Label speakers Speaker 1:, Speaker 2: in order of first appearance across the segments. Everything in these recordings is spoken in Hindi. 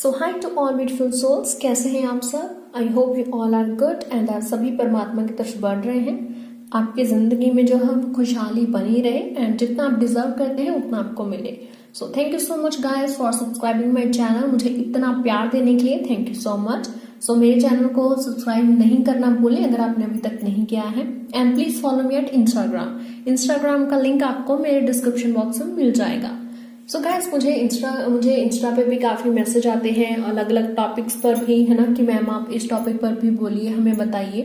Speaker 1: So hi to all beautiful souls, कैसे हैं आप सब। I hope you all are good and आप सभी परमात्मा की तरफ बढ़ रहे हैं। आपकी जिंदगी में जो है खुशहाली बनी रहे एंड जितना आप डिजर्व करते हैं उतना आपको मिले। So thank you so much guys for subscribing my channel. मुझे इतना प्यार देने के लिए थैंक यू सो मच। सो मेरे चैनल को सब्सक्राइब नहीं करना भूलें अगर आपने अभी तक नहीं किया है। And please follow me at Instagram का लिंक आपको मेरे डिस्क्रिप्शन बॉक्स में मिल जाएगा। सो गाइस मुझे इंस्टा पे भी काफी मैसेज आते हैं अलग अलग टॉपिक्स पर भी, है ना, कि मैम आप इस टॉपिक पर भी बोलिए, हमें बताइए।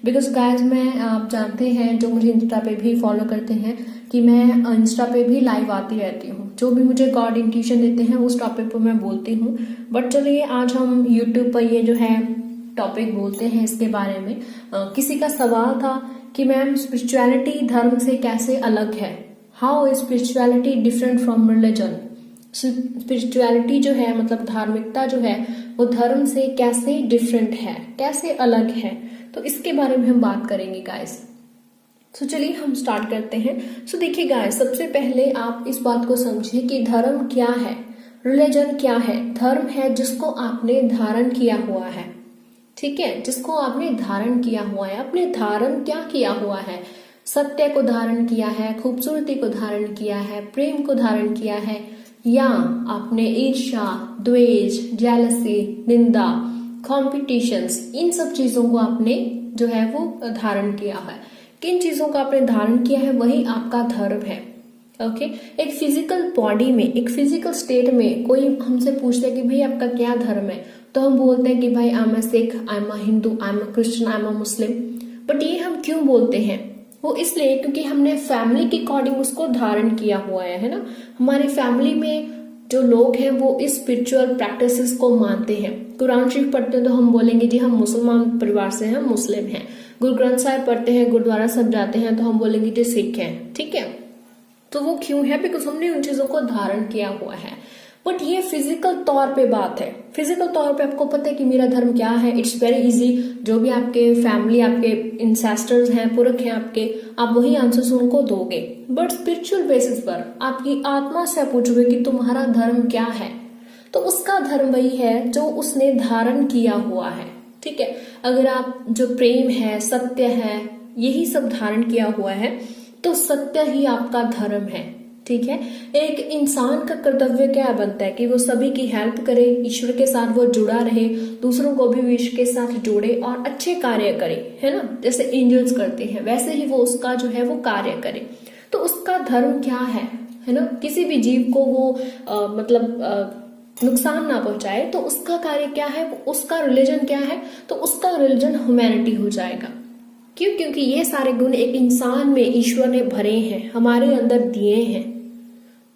Speaker 1: बिकॉज गाइस मैं आप जानते हैं जो मुझे इंस्टा पे भी फॉलो करते हैं कि मैं इंस्टा पे भी लाइव आती रहती हूँ। जो भी मुझे गॉड इंट्यूशन देते हैं उस टॉपिक पर मैं बोलती हूँ। बट चलिए आज हम यूट्यूब पर ये जो है टॉपिक बोलते हैं इसके बारे में। किसी का सवाल था कि मैम स्पिरिचुअलिटी धर्म से कैसे अलग है, how is spirituality different from religion. Spirituality जो है मतलब धार्मिकता जो है वो धर्म से कैसे डिफरेंट है, कैसे अलग है, तो इसके बारे में हम बात करेंगे गाइस। सो चलिए हम स्टार्ट करते हैं। सो देखिए गाइस, सबसे पहले आप इस बात को समझिए कि धर्म क्या है, रिलीजन क्या है। धर्म है जिसको आपने धारण किया हुआ है, ठीक है, जिसको आपने धारण किया हुआ है। आपने धारण क्या किया हुआ है, सत्य को धारण किया है, खूबसूरती को धारण किया है, प्रेम को धारण किया है, या आपने ईर्ष्या, द्वेष, जेलसी, निंदा, कॉम्पिटिशंस, इन सब चीजों को आपने जो है वो धारण किया है। किन चीजों का आपने धारण किया है वही आपका धर्म है। ओके, एक फिजिकल बॉडी में, एक फिजिकल स्टेट में कोई हमसे पूछता है कि भाई आपका क्या धर्म है, तो हम बोलते हैं कि भाई I am a Sikh, I am a Hindu, I am a Christian, I am a Muslim. But ये हम क्यों बोलते हैं, वो इसलिए क्योंकि हमने फैमिली के अकॉर्डिंग उसको धारण किया हुआ है ना। हमारी फैमिली में जो लोग हैं वो इस स्पिरिचुअल प्रैक्टिसेस को मानते हैं। कुरान शरीफ पढ़ते हैं तो हम बोलेंगे जी हम मुसलमान परिवार से हैं, मुस्लिम हैं। गुरु ग्रंथ साहिब पढ़ते हैं, गुरुद्वारा सब जाते हैं तो हम बोलेंगे जी सिख हैं, ठीक है। तो वो क्यों है, बिकॉज हमने उन चीजों को धारण किया हुआ है। बट ये फिजिकल तौर पे बात है। फिजिकल तौर पे आपको पता है कि मेरा धर्म क्या है, इट्स वेरी इजी। जो भी आपके फैमिली, आपके इंसेस्टर्स हैं, पुरख हैं आपके, आप वही आंसर्स उनको दोगे। बट स्पिरिचुअल बेसिस पर आपकी आत्मा से पूछोगे कि तुम्हारा धर्म क्या है, तो उसका धर्म वही है जो उसने धारण किया हुआ है, ठीक है। अगर आप जो प्रेम है, सत्य है, यही सब धारण किया हुआ है तो सत्य ही आपका धर्म है, ठीक है। एक इंसान का कर्तव्य क्या बनता है कि वो सभी की हेल्प करे, ईश्वर के साथ वो जुड़ा रहे, दूसरों को भी ईश्वर के साथ जोड़े और अच्छे कार्य करे, है ना। जैसे एंजल्स करते हैं वैसे ही वो उसका जो है वो कार्य करे। तो उसका धर्म क्या है ना। किसी भी जीव को वो नुकसान ना पहुंचाए, तो उसका कार्य क्या है, उसका रिलीजन क्या है, तो उसका रिलीजन ह्यूमैनिटी हो जाएगा। क्यों, क्योंकि ये सारे गुण एक इंसान में ईश्वर ने भरे हैं, हमारे अंदर दिए हैं,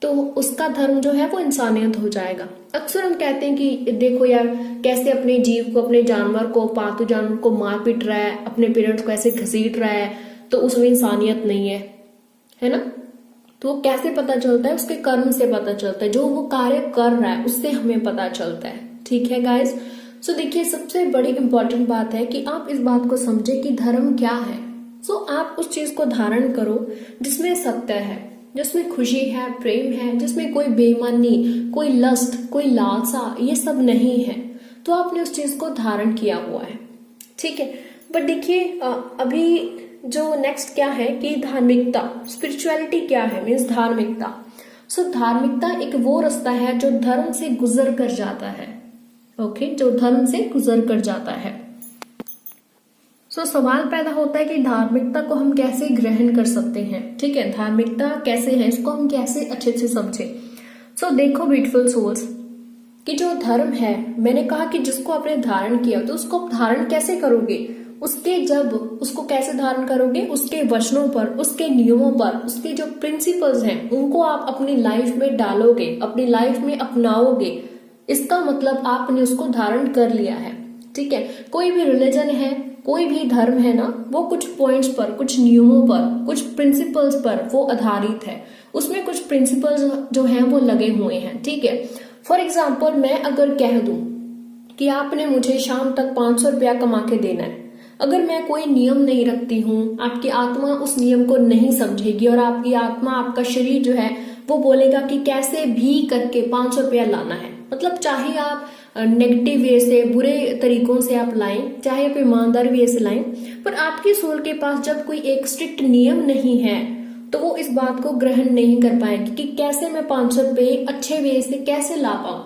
Speaker 1: तो उसका धर्म जो है वो इंसानियत हो जाएगा। अक्सर हम कहते हैं कि देखो यार कैसे अपने जीव को, अपने जानवर को, पालतू जानवर को मार पीट रहा है, अपने पेरेंट्स को ऐसे घसीट रहा है, तो उसमें इंसानियत नहीं है ना। तो वो कैसे पता चलता है, उसके कर्म से पता चलता है, जो वो कार्य कर रहा है उससे हमें पता चलता है, ठीक है गाइस। सो देखिए सबसे बड़ी इंपॉर्टेंट बात है कि आप इस बात को समझे कि धर्म क्या है। सो आप उस चीज को धारण करो जिसमें सत्य है, जिसमें खुशी है, प्रेम है, जिसमें कोई बेईमानी, कोई लस्ट, कोई लालसा, ये सब नहीं है, तो आपने उस चीज को धारण किया हुआ है, ठीक है। बट देखिए अभी जो नेक्स्ट क्या है कि धार्मिकता, स्पिरिचुअलिटी क्या है, मीन्स धार्मिकता। सो धार्मिकता एक वो रास्ता है जो धर्म से गुजर कर जाता है, ओके, जो धर्म से गुजर कर जाता है। सो सवाल पैदा होता है कि धार्मिकता को हम कैसे ग्रहण कर सकते हैं, ठीक है, धार्मिकता कैसे है, इसको हम कैसे अच्छे से समझे। सो देखो ब्यूटीफुल सोल्स कि जो धर्म है, मैंने कहा कि जिसको आपने धारण किया, तो उसको आप धारण कैसे करोगे, उसको कैसे धारण करोगे, उसके वचनों पर, उसके नियमों पर, उसके जो प्रिंसिपल्स हैं उनको आप अपनी लाइफ में डालोगे, अपनी लाइफ में अपनाओगे। इसका मतलब आपने उसको धारण कर लिया है, ठीक है। कोई भी रिलीजन है, कोई भी धर्म है ना, वो कुछ पॉइंट्स पर, कुछ नियमों पर, कुछ प्रिंसिपल्स पर वो आधारित है। उसमें कुछ प्रिंसिपल्स जो हैं वो लगे हुए हैं, ठीक है। फॉर एग्जाम्पल मैं अगर कह दूं कि आपने मुझे शाम तक 500 रुपया कमा के देना है, अगर मैं कोई नियम नहीं रखती हूँ, आपकी आत्मा उस नियम को नहीं समझेगी और आपकी आत्मा, आपका शरीर जो है वो बोलेगा कि कैसे भी करके 500 रुपया लाना है। मतलब चाहे आप नेगेटिव वे से, बुरे तरीकों से आप लाएं, चाहे आप ईमानदार वे से लाएं, पर आपकी सोल के पास जब कोई एक स्ट्रिक्ट नियम नहीं है तो वो इस बात को ग्रहण नहीं कर पाएगी कि कैसे मैं 500 रुपये अच्छे वे से कैसे ला पाऊं।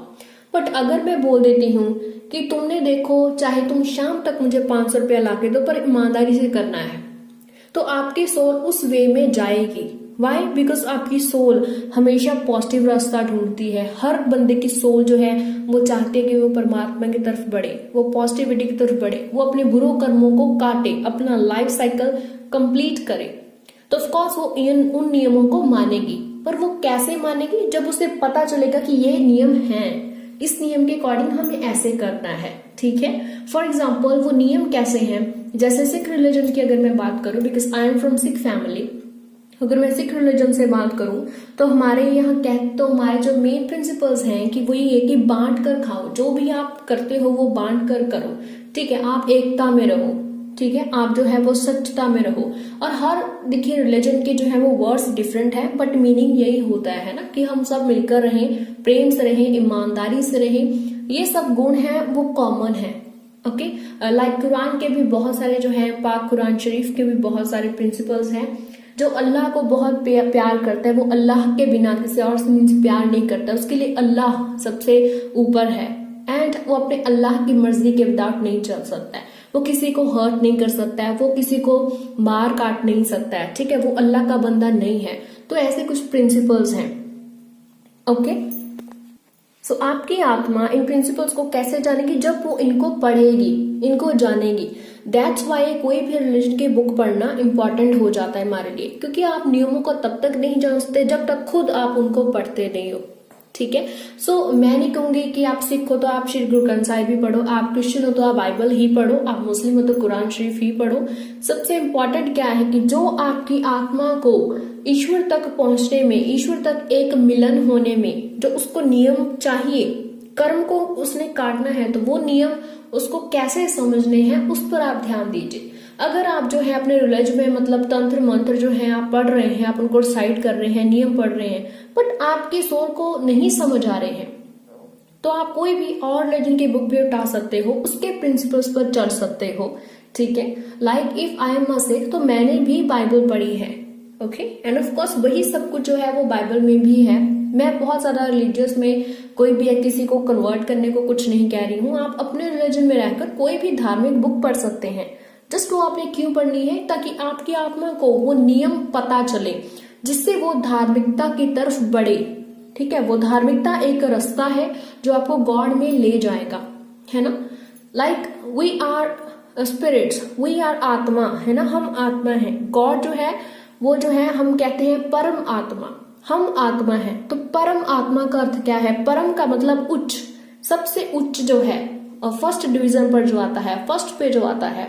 Speaker 1: बट अगर मैं बोल देती हूँ कि तुमने देखो, चाहे तुम शाम तक मुझे 500 रुपया ला के दो, पर ईमानदारी से करना है, तो आपकी सोल उस वे में जाएगी। वाई? बिकॉज आपकी सोल हमेशा पॉजिटिव रास्ता ढूंढती है। हर बंदे की सोल जो है वो चाहती है कि वो परमात्मा की तरफ बढ़े, वो पॉजिटिविटी की तरफ बढ़े, वो अपने बुरे कर्मों को काटे, अपना लाइफ साइकिल कंप्लीट करे। तो ऑफकोर्स वो उन नियमों को मानेगी, पर वो कैसे मानेगी? जब उसे पता चलेगा कि ये नियम है, इस नियम के अकॉर्डिंग हमें ऐसे करना है। ठीक है, फॉर एग्जाम्पल वो नियम कैसे हैं? जैसे सिख रिलीजन की अगर मैं बात करूं, because I am from Sikh family, अगर मैं सिख रिलीजन से बात करूं तो हमारे यहाँ तो हमारे जो मेन प्रिंसिपल्स हैं कि वो ये कि बांट कर खाओ, जो भी आप करते हो वो बांट कर करो। ठीक है, आप एकता में रहो, ठीक है, आप जो है वो सच्चता में रहो। और हर देखिए रिलीजन के जो है वो वर्ड्स डिफरेंट है, बट मीनिंग यही होता है ना कि हम सब मिलकर रहें, प्रेम से रहें, ईमानदारी से रहें। ये सब गुण हैं वो कॉमन है। ओके, लाइक कुरान के भी बहुत सारे जो है, पाक कुरान शरीफ के भी बहुत सारे प्रिंसिपल्स हैं। जो अल्लाह को बहुत प्यार करता है वो अल्लाह के बिना किसी और से प्यार नहीं करता, उसके लिए अल्लाह सबसे ऊपर है। एंड वो अपने अल्लाह की मर्जी के विदाउट नहीं चल सकता है, वो किसी को हर्ट नहीं कर सकता है, वो किसी को मार काट नहीं सकता है। ठीक है, वो अल्लाह का बंदा नहीं है। तो ऐसे कुछ प्रिंसिपल्स हैं। ओके, सो आपकी आत्मा इन प्रिंसिपल्स को कैसे जानेगी? जब वो इनको पढ़ेगी, इनको जानेगी। दैट्स वाई कोई भी रिलीजन की बुक पढ़ना इंपॉर्टेंट हो जाता है हमारे लिए, क्योंकि आप नियमों को तब तक नहीं जान सकते जब तक खुद आप उनको पढ़ते नहीं हो। ठीक है, सो मैं नहीं कहूंगी कि आप सिख हो तो आप श्री गुरु ग्रंथ साहिब ही पढ़ो, आप क्रिश्चियन हो तो आप बाइबल ही पढ़ो, आप मुस्लिम हो तो कुरान शरीफ ही पढ़ो। सबसे इम्पोर्टेंट क्या है कि जो आपकी आत्मा को ईश्वर तक पहुंचने में, ईश्वर तक एक मिलन होने में जो उसको नियम चाहिए, कर्म को उसने काटना है, तो वो नियम उसको कैसे समझने हैं उस पर आप ध्यान दीजिए। अगर आप जो है अपने रिलीजन में मतलब तंत्र मंत्र जो है आप पढ़ रहे हैं, आप उनको रिसाइट कर रहे हैं, नियम पढ़ रहे हैं, बट आपकी सोल को नहीं समझ आ रहे हैं, तो आप कोई भी और रिलीजन की बुक भी उठा सकते हो, उसके प्रिंसिपल्स पर चल सकते हो। ठीक है, like if I am a Sikh, तो मैंने भी बाइबल पढ़ी है। ओके, एंड ऑफ कोर्स वही सब कुछ जो है वो बाइबल में भी है। मैं बहुत ज्यादा रिलीजियस में कोई भी किसी को कन्वर्ट करने को कुछ नहीं कह रही हूँ। आप अपने रिलीजन में रहकर कोई भी धार्मिक बुक पढ़ सकते हैं। जस्ट वो आपने क्यों पढ़नी है? ताकि आपकी आत्मा को वो नियम पता चले, जिससे वो धार्मिकता की तरफ बढ़े। ठीक है, वो धार्मिकता एक रास्ता है जो आपको गॉड में ले जाएगा, है ना। Like we are spirits, we are आत्मा, है ना, हम आत्मा है। गॉड जो है वो जो है हम कहते हैं परम आत्मा, हम आत्मा है। तो परम आत्मा का अर्थ क्या है? परम का मतलब उच्च, सबसे उच्च जो है, फर्स्ट डिवीजन पर जो आता है, फर्स्ट पे जो आता है,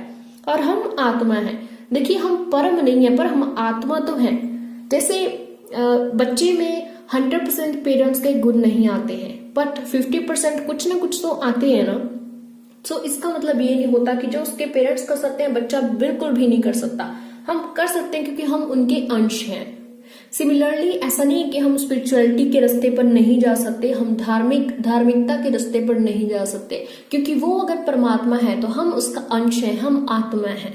Speaker 1: और हम आत्मा है। देखिए हम परम नहीं है पर हम आत्मा तो हैं। जैसे बच्चे में 100% पेरेंट्स के गुण नहीं आते हैं, बट 50% कुछ ना कुछ तो आते हैं ना। सो इसका मतलब ये नहीं होता कि जो उसके पेरेंट्स कर सकते हैं बच्चा बिल्कुल भी नहीं कर सकता। हम कर सकते हैं क्योंकि हम उनके अंश हैं। सिमिलरली ऐसा नहीं कि हम स्पिरिचुअलिटी के रास्ते पर नहीं जा सकते, हम धार्मिकता के रास्ते पर नहीं जा सकते, क्योंकि वो अगर परमात्मा है तो हम उसका अंश है, हम आत्मा है,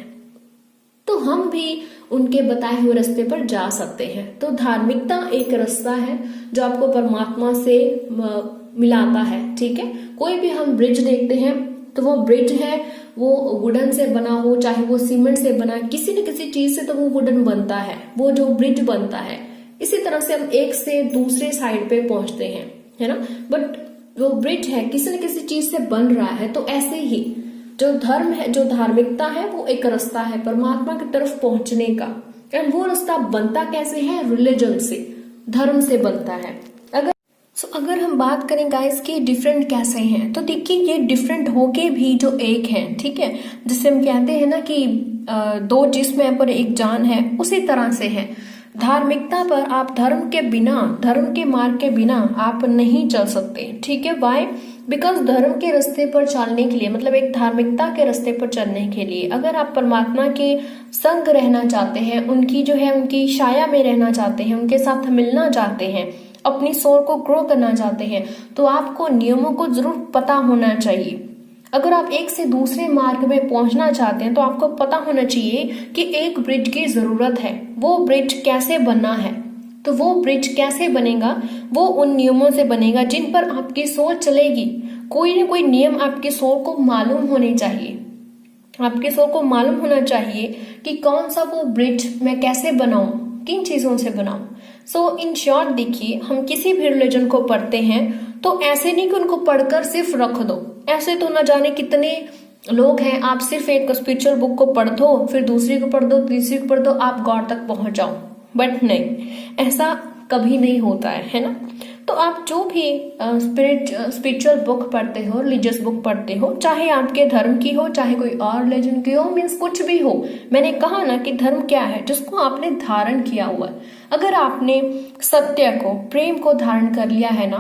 Speaker 1: तो हम भी उनके बताए हुए रास्ते पर जा सकते हैं। तो धार्मिकता एक रास्ता है जो आपको परमात्मा से मिलाता है। ठीक है, कोई भी हम ब्रिज देखते हैं तो वो ब्रिज है, वो वुडन से बना हो, चाहे वो सीमेंट से बना, किसी न किसी चीज से तो वो वुडन बनता है, वो जो ब्रिज बनता है। इसी तरह से हम एक से दूसरे साइड पे पहुंचते हैं, है ना, बट वो ब्रिज है, किसी न किसी चीज से बन रहा है। तो ऐसे ही जो धर्म है, जो धार्मिकता है, वो एक रास्ता है परमात्मा की तरफ पहुंचने का। एंड वो रास्ता बनता कैसे है? रिलीजन से, धर्म से बनता है। अगर हम बात करें गाइस कि डिफरेंट कैसे हैं, तो देखिए ये डिफरेंट होके भी जो एक है, ठीक है, जिससे हम कहते हैं ना कि दो जिस्म है पर एक जान है, उसी तरह से है धार्मिकता पर। आप धर्म के बिना, धर्म के मार्ग के बिना आप नहीं चल सकते। ठीक है, वाई? बिकॉज धर्म के रास्ते पर चलने के लिए, मतलब एक धार्मिकता के रास्ते पर चलने के लिए, अगर आप परमात्मा के संग रहना चाहते हैं, उनकी जो है उनकी छाया में रहना चाहते हैं, उनके साथ मिलना चाहते हैं, अपनी सोल को ग्रो करना चाहते हैं तो आपको नियमों को जरूर पता होना चाहिए। अगर आप एक से दूसरे मार्ग में पहुंचना चाहते हैं तो आपको पता होना चाहिए कि एक ब्रिज की जरूरत है, वो ब्रिज कैसे बनना है। तो वो ब्रिज कैसे बनेगा, वो उन नियमों से बनेगा जिन पर आपकी सोल चलेगी। कोई ना कोई नियम आपकी सोल को मालूम होने चाहिए, आपके सोल को मालूम होना चाहिए कि कौन सा वो ब्रिज मैं कैसे बनाऊं, किन चीजों से बनाऊं। सो इन शॉर्ट देखिए, हम किसी भी रिलीजन को पढ़ते हैं तो ऐसे नहीं कि उनको पढ़कर सिर्फ रख दो। ऐसे तो ना जाने कितने लोग हैं, आप सिर्फ एक स्पिरिचुअल बुक को पढ़ दो, फिर दूसरी को पढ़ दो, तीसरी को पढ़ दो, आप गॉड तक पहुंच जाओ। बट नहीं, ऐसा कभी नहीं होता है ना। तो आप जो भी स्पिरिचुअल बुक पढ़ते हो, रिलीजियस बुक पढ़ते हो, चाहे आपके धर्म की हो, चाहे कोई और रिलीजन की हो, मीन्स कुछ भी हो, मैंने कहा ना कि धर्म क्या है, जिसको आपने धारण किया हुआ है। अगर आपने सत्य को, प्रेम को धारण कर लिया है ना,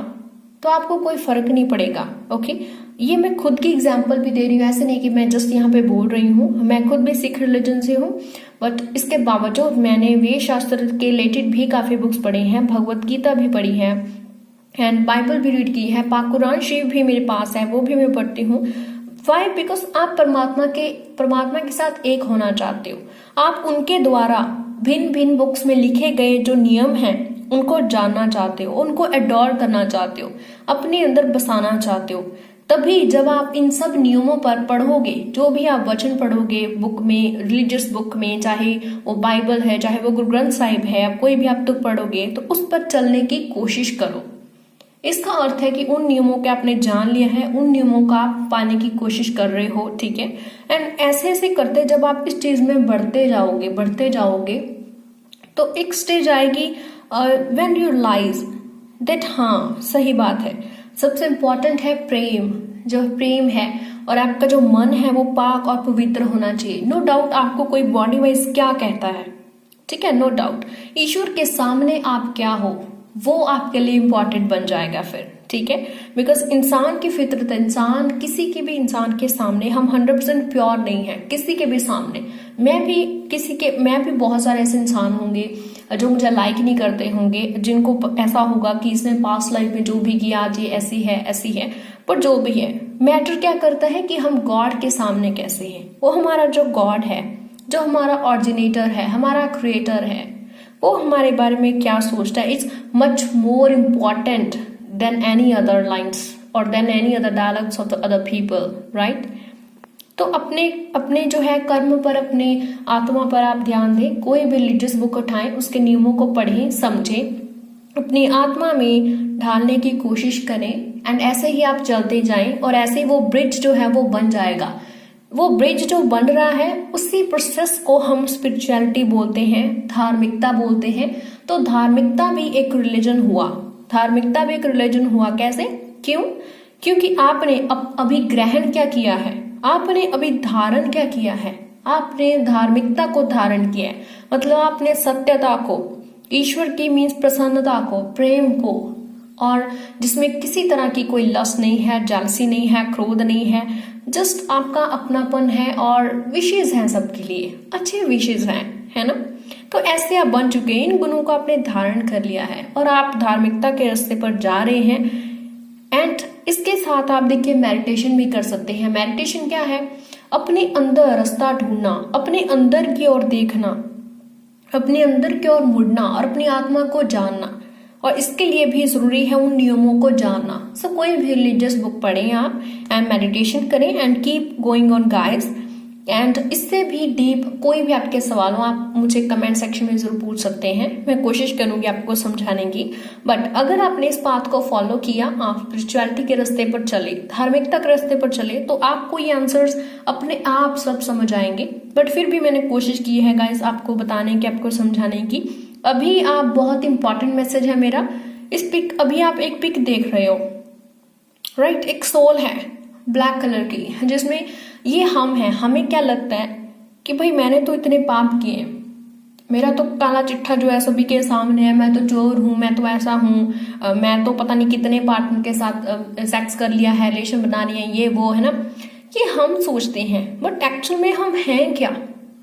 Speaker 1: तो आपको कोई फर्क नहीं पड़ेगा। ओके, ये मैं खुद की एग्जांपल भी दे रही हूँ, ऐसे नहीं कि मैं जस्ट यहाँ पे बोल रही हूँ। मैं खुद भी सिख रिलीजन से हूँ, बट इसके बावजूद मैंने वेद शास्त्र के रिलेटेड भी काफी बुक्स पढ़ी हैं, भगवत गीता भी पढ़ी है एंड बाइबल भी रीड की है, पाक कुरान शरीफ भी मेरे पास है, वो भी मैं पढ़ती हूँ। वाई? बिकॉज आप परमात्मा के साथ एक होना चाहते हो। आप उनके द्वारा भिन्न भिन्न बुक्स में लिखे गए जो नियम हैं उनको जानना चाहते हो, उनको एडोर करना चाहते हो, अपने अंदर बसाना चाहते हो। तभी जब आप इन सब नियमों पर पढ़ोगे, जो भी आप वचन पढ़ोगे बुक में, रिलीजियस बुक में, चाहे वो बाइबल है, चाहे वो गुरु ग्रंथ साहिब है, आप कोई भी आप तो पढ़ोगे, तो उस पर चलने की कोशिश करो। इसका अर्थ है कि उन नियमों के आपने जान लिया है, उन नियमों का आप पाने की कोशिश कर रहे हो, ठीक है। एंड ऐसे ऐसे करते जब आप इस चीज में बढ़ते जाओगे तो एक स्टेज आएगी व्हेन यू रियलाइज दैट हाँ सही बात है, सबसे इंपॉर्टेंट है प्रेम। जो प्रेम है और आपका जो मन है वो पाक और पवित्र होना चाहिए। नो डाउट आपको कोई बॉडी वाइज क्या कहता है, ठीक है, नो डाउट ईश्वर के सामने आप क्या हो वो आपके लिए इंपॉर्टेंट बन जाएगा फिर, ठीक है। बिकॉज इंसान की फितरत, इंसान किसी के भी इंसान के सामने हम 100% प्योर नहीं है, किसी के भी सामने। मैं भी बहुत सारे ऐसे इंसान होंगे जो मुझे लाइक नहीं करते होंगे, जिनको ऐसा होगा कि इसने पास्ट लाइफ में जो भी किया आज ये ऐसी है। पर जो भी है, मैटर क्या करता है कि हम गॉड के सामने कैसे हैं। वो हमारा जो गॉड है, जो हमारा ऑरिजिनेटर है, हमारा क्रिएटर है, वो हमारे बारे में क्या सोचता है, it's much more important than any other lines और than any other dialogues of the other people, right. तो अपने जो है कर्म पर, अपने आत्मा पर आप ध्यान दें। कोई भी रिलीजियस बुक उठाएं, उसके नियमों को पढ़ें, समझें, अपनी आत्मा में ढालने की कोशिश करें एंड ऐसे ही आप चलते जाएं और ऐसे ही वो ब्रिज जो है वो बन जाएगा। वो ब्रिज जो बन रहा है उसी प्रोसेस को हम स्पिरिचुअलिटी बोलते हैं, धार्मिकता बोलते हैं। तो धार्मिकता भी एक रिलीजन हुआ, कैसे, क्यों? क्योंकि आपने अभी ग्रहण क्या किया है, आपने अभी धारण क्या किया है, आपने धार्मिकता को धारण किया है। मतलब आपने सत्यता को, ईश्वर की मीन्स प्रसन्नता को, प्रेम को, और जिसमें किसी तरह की कोई लस्ट नहीं है, जेलसी नहीं है, क्रोध नहीं है, जस्ट आपका अपनापन है और विशेष हैं, सबके लिए अच्छे विशेष हैं, है ना। तो ऐसे आप बन चुके हैं, इन गुणों को आपने धारण कर लिया है और आप धार्मिकता के रास्ते पर जा रहे हैं। एंड इसके साथ आप देखिए मेडिटेशन भी कर सकते हैं। मेडिटेशन क्या है? अपने अंदर रास्ता ढूंढना, अपने अंदर की ओर देखना, अपने अंदर की ओर मुड़ना और अपनी आत्मा को जानना। और इसके लिए भी जरूरी है उन नियमों को जानना। सो कोई भी रिलीजियस बुक पढ़ें आप एंड मेडिटेशन करें and keep going on guides. And इससे भी डीप कोई भी आपके सवाल हो आप मुझे कमेंट सेक्शन में जरूर पूछ सकते हैं, मैं कोशिश करूंगी आपको समझाने की। बट अगर आपने इस बात को फॉलो किया, आप स्पिरिचुअलिटी के रास्ते पर चले, धार्मिकता के रास्ते पर चले, तो आपको ये आंसर्स अपने आप सब समझ आएंगे। बट फिर भी मैंने कोशिश की है गाइस आपको बताने की, आपको समझाने की। अभी आप बहुत इंपॉर्टेंट मैसेज है मेरा, अभी आप एक पिक देख रहे हो, राइट। एक सोल है ब्लैक कलर की, जिसमें ये हम हैं। हमें क्या लगता है कि भाई मैंने तो इतने पाप किए, मेरा तो काला चिट्ठा जो है सभी के सामने है, मैं तो चोर हूं, मैं तो ऐसा हूं, मैं तो पता नहीं कितने पार्टनर के साथ सेक्स कर लिया है, रिलेशन बना लिया है, ये वो है ना। ये हम सोचते हैं, बट एक्चुअल में हम हैं क्या?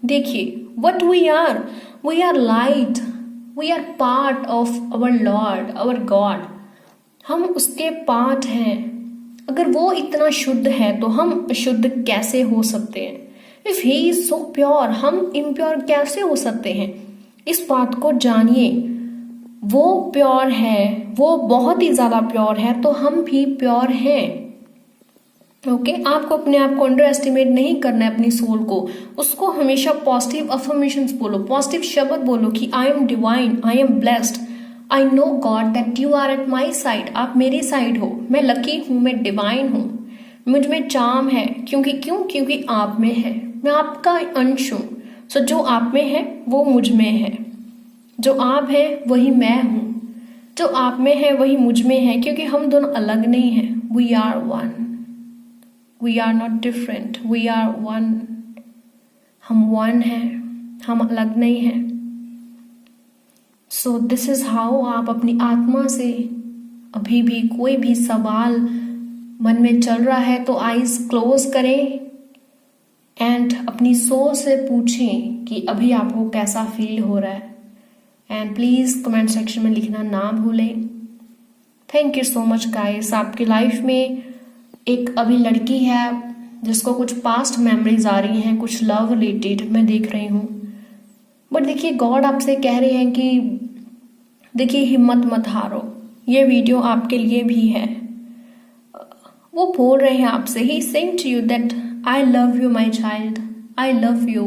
Speaker 1: देखिए, what we are light, we are part of our Lord, our God. हम उसके पार्ट हैं। अगर वो इतना शुद्ध है तो हम अशुद्ध कैसे हो सकते हैं? If he is so pure, हम इम्प्योर कैसे हो सकते हैं? इस बात को जानिए। वो प्योर है, वो बहुत ही ज्यादा प्योर है, तो हम भी प्योर हैं। ओके आपको अपने आप को अंडर एस्टिमेट नहीं करना है, अपनी सोल को। उसको हमेशा पॉजिटिव अफर्मेशंस बोलो, पॉजिटिव शब्द बोलो कि I am divine, I am blessed, I know God that you are at my side. आप मेरी साइड हो, मैं लकी हूं, मैं डिवाइन हूं, मुझ में चार्म है। क्योंकि आप में है, मैं आपका अंश हूं। सो जो आप में है वो मुझ में है, जो आप है वही मैं हूं, जो आप में है वही मुझ में है, क्योंकि हम दोनों अलग नहीं हैं। We are one, we are not different, we are one. हम वन हैं, हम अलग नहीं हैं। सो दिस इज हाउ आप अपनी आत्मा से अभी भी कोई भी सवाल मन में चल रहा है तो आईज क्लोज करें एंड अपनी सोल से पूछें कि अभी आपको कैसा फील हो रहा है। एंड प्लीज कमेंट सेक्शन में लिखना ना भूलें। Thank you so much guys. आपकी लाइफ में एक अभी लड़की है जिसको कुछ पास्ट मेमोरीज आ रही हैं, कुछ लव रिलेटेड मैं देख रही हूँ। बट देखिए गॉड आपसे कह रहे हैं कि देखिए हिम्मत मत हारो, ये वीडियो आपके लिए भी है। वो बोल रहे हैं आपसे, he saying to you that I love you my child, I love you.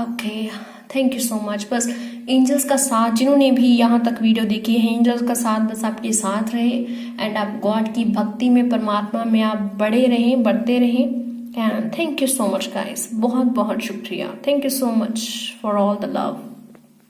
Speaker 1: Okay thank you so much. बस एंजल्स का साथ, जिन्होंने भी यहाँ तक वीडियो देखी है, एंजल्स का साथ बस आपके साथ रहे एंड आप गॉड की भक्ति में, परमात्मा में आप बड़े रहें, बढ़ते रहें। And thank you so much guys, बहुत बहुत शुक्रिया। Thank you so much for all the love.